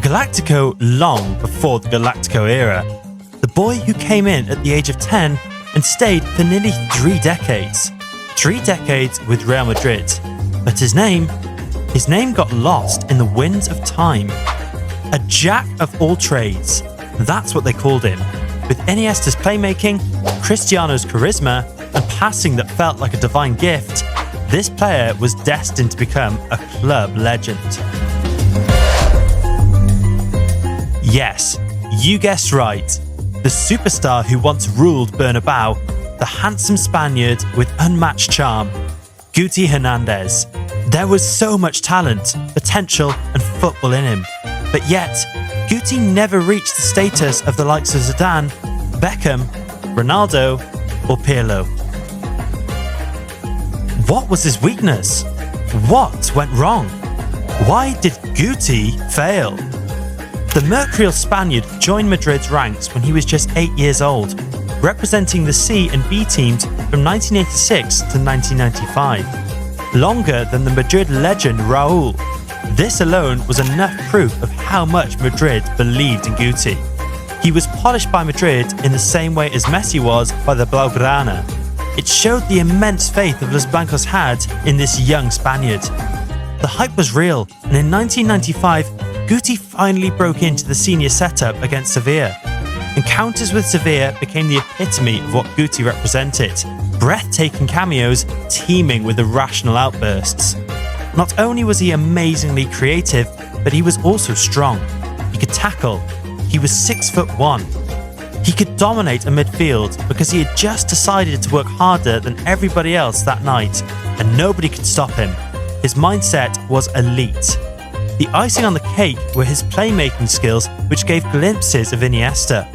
Galactico long before the Galactico era. The boy who came in at the age of 10 and stayed for nearly 3 decades. 3 decades with Real Madrid. But his name got lost in the winds of time. A jack of all trades. That's what they called him. With Iniesta's playmaking, Cristiano's charisma, and passing that felt like a divine gift, this player was destined to become a club legend. Yes, you guessed right. The superstar who once ruled Bernabeu, the handsome Spaniard with unmatched charm, Guti Hernandez. There was so much talent, potential, and football in him. But yet, Guti never reached the status of the likes of Zidane, Beckham, Ronaldo, or Pirlo. What was his weakness? What went wrong? Why did Guti fail? The mercurial Spaniard joined Madrid's ranks when he was just 8 years old, representing the C and B teams from 1986 to 1995. Longer than the Madrid legend Raúl. This alone was enough proof of how much Madrid believed in Guti. He was polished by Madrid in the same way as Messi was by the Blaugrana. It showed the immense faith that Los Blancos had in this young Spaniard. The hype was real, and in 1995, Guti finally broke into the senior setup against Sevilla. Encounters with Sevilla became the epitome of what Guti represented. Breathtaking cameos teeming with irrational outbursts. Not only was he amazingly creative, but he was also strong. He could tackle. He was 6'1". He could dominate a midfield because he had just decided to work harder than everybody else that night, and nobody could stop him. His mindset was elite. The icing on the cake were his playmaking skills, which gave glimpses of Iniesta.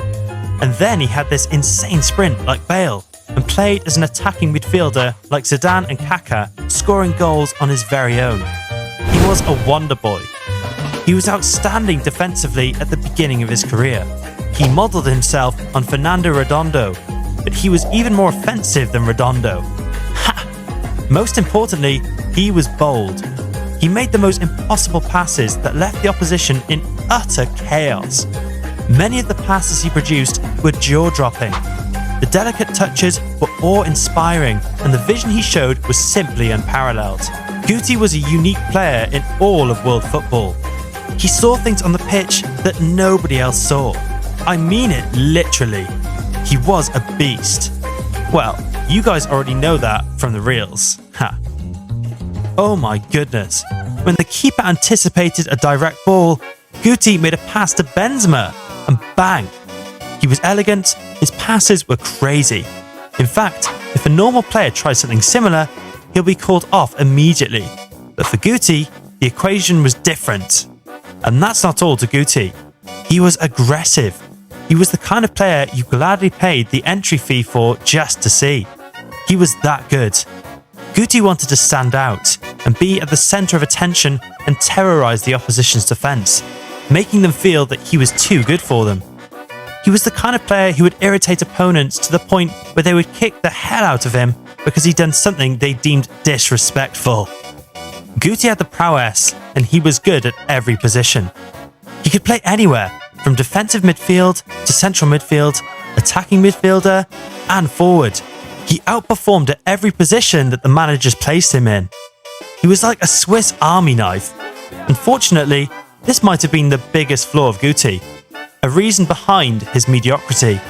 And then he had this insane sprint like Bale, and played as an attacking midfielder like Zidane and Kaká, scoring goals on his very own. He was a wonder boy. He was outstanding defensively at the beginning of his career. He modelled himself on Fernando Redondo, but he was even more offensive than Redondo. Ha! Most importantly, he was bold. He made the most impossible passes that left the opposition in utter chaos. Many of the passes he produced were jaw-dropping. The delicate touches were awe-inspiring, and the vision he showed was simply unparalleled. Guti was a unique player in all of world football. He saw things on the pitch that nobody else saw. I mean it literally. He was a beast. Well, you guys already know that from the reels. Ha. Oh my goodness. When the keeper anticipated a direct ball, Guti made a pass to Benzema, and bang. He was elegant, his passes were crazy. In fact, if a normal player tries something similar, he'll be called off immediately. But for Guti, the equation was different. And that's not all to Guti. He was aggressive. He was the kind of player you gladly paid the entry fee for just to see. He was that good. Guti wanted to stand out and be at the centre of attention and terrorise the opposition's defence, making them feel that he was too good for them. He was the kind of player who would irritate opponents to the point where they would kick the hell out of him because he'd done something they deemed disrespectful. Guti had the prowess, and he was good at every position. He could play anywhere, from defensive midfield to central midfield, attacking midfielder, and forward. He outperformed at every position that the managers placed him in. He was like a Swiss army knife. Unfortunately, this might have been the biggest flaw of Guti, a reason behind his mediocrity.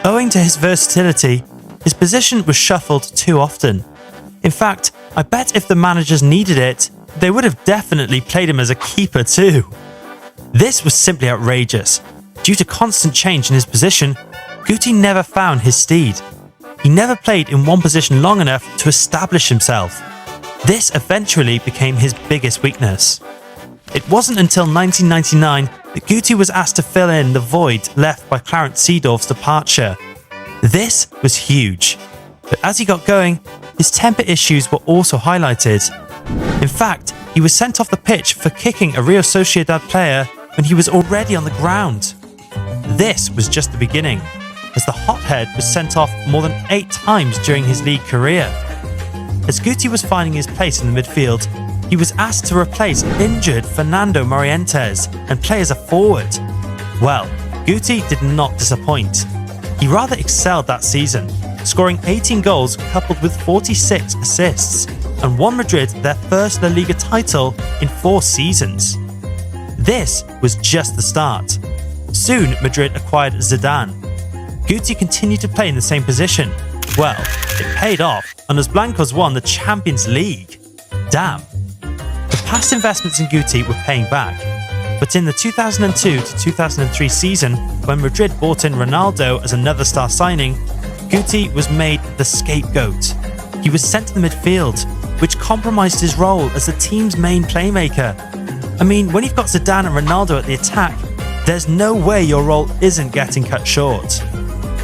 Owing to his versatility, his position was shuffled too often. In fact, I bet if the managers needed it, they would have definitely played him as a keeper too. This was simply outrageous. Due to constant change in his position, Guti never found his steed. He never played in one position long enough to establish himself. This eventually became his biggest weakness. It wasn't until 1999 that Guti was asked to fill in the void left by Clarence Seedorf's departure. This was huge. But as he got going, his temper issues were also highlighted. In fact, he was sent off the pitch for kicking a Real Sociedad player when he was already on the ground. This was just the beginning, as the hothead was sent off more than 8 times during his league career. As Guti was finding his place in the midfield, he He was asked to replace injured Fernando Morientes and play as a forward. Well, Guti did not disappoint. He rather excelled that season, scoring 18 goals coupled with 46 assists, and won Madrid their first La Liga title in 4 seasons. This was just the start. Soon, Madrid acquired Zidane. Guti continued to play in the same position. Well, it paid off, and Los Blancos won the Champions League. Damn. The past investments in Guti were paying back, but in the 2002 to 2003 season, when Madrid bought in Ronaldo as another star signing, Guti was made the scapegoat. He was sent to the midfield, which compromised his role as the team's main playmaker. I mean, when you've got Zidane and Ronaldo at the attack, there's no way your role isn't getting cut short.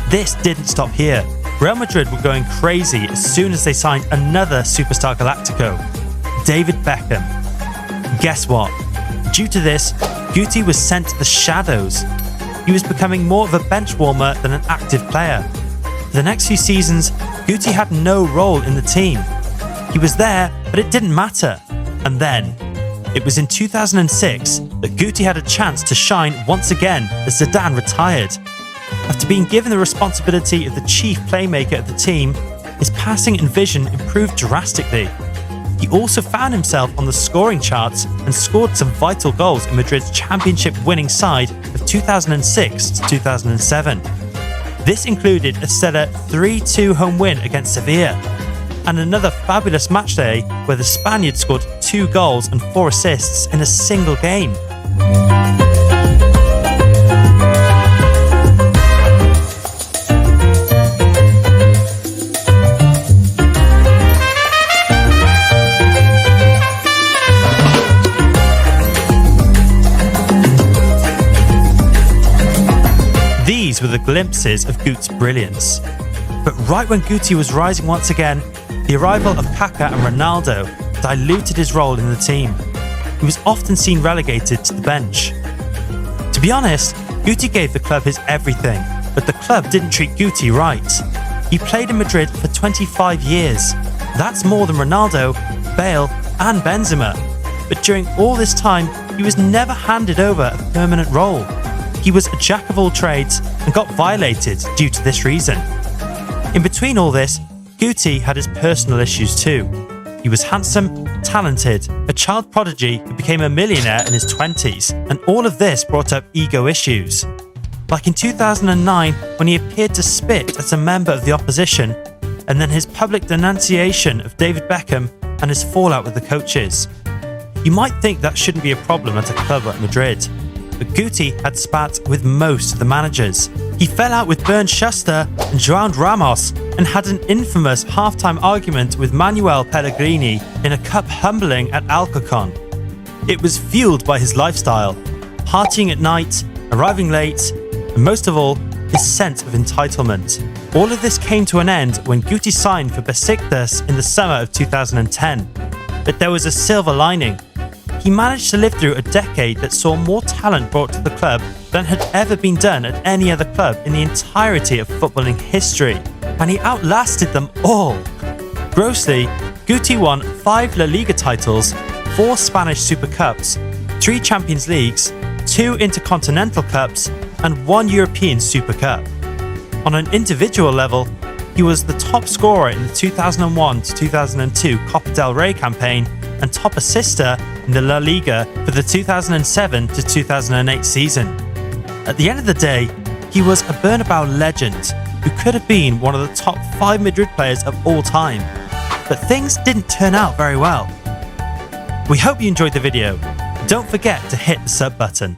This didn't stop here. Real Madrid were going crazy as soon as they signed another superstar Galactico, David Beckham. Guess what? Due to this, Guti was sent to the shadows. He was becoming more of a bench warmer than an active player. For the next few seasons, Guti had no role in the team. He was there, but it didn't matter. And then, it was in 2006 that Guti had a chance to shine once again as Zidane retired. After being given the responsibility of the chief playmaker of the team, his passing and vision improved drastically. He also found himself on the scoring charts and scored some vital goals in Madrid's championship-winning side of 2006 to 2007. This included a stellar 3-2 home win against Sevilla, and another fabulous matchday where the Spaniard scored 2 goals and 4 assists in a single game. These were the glimpses of Guti's brilliance. But right when Guti was rising once again, the arrival of Kaká and Ronaldo diluted his role in the team. He was often seen relegated to the bench. To be honest, Guti gave the club his everything, but the club didn't treat Guti right. He played in Madrid for 25 years. That's more than Ronaldo, Bale, and Benzema. But during all this time, he was never handed over a permanent role. He was a jack of all trades and got violated due to this reason. In between all this, Guti had his personal issues too. He was handsome, talented, a child prodigy who became a millionaire in his 20s, and all of this brought up ego issues. Like in 2009, when he appeared to spit at a member of the opposition, and then his public denunciation of David Beckham and his fallout with the coaches. You might think that shouldn't be a problem at a club like Madrid, but Guti had spat with most of the managers. He fell out with Bernd Schuster and João Ramos and had an infamous halftime argument with Manuel Pellegrini in a cup humbling at Alcorcon. It was fueled by his lifestyle, partying at night, arriving late, and most of all, his sense of entitlement. All of this came to an end when Guti signed for Besiktas in the summer of 2010. But there was a silver lining. He managed to live through a decade that saw more talent brought to the club than had ever been done at any other club in the entirety of footballing history. And he outlasted them all. Grossly, Guti won 5 La Liga titles, 4 Spanish Super Cups, 3 Champions Leagues, 2 Intercontinental Cups, and 1 European Super Cup. On an individual level, he was the top scorer in the 2001 to 2002 Copa del Rey campaign and top assister in the La Liga for the 2007 to 2008 season. At the end of the day, he was a Bernabeu legend who could have been one of the top 5 Madrid players of all time. But things didn't turn out very well. We hope you enjoyed the video. Don't forget to hit the sub button.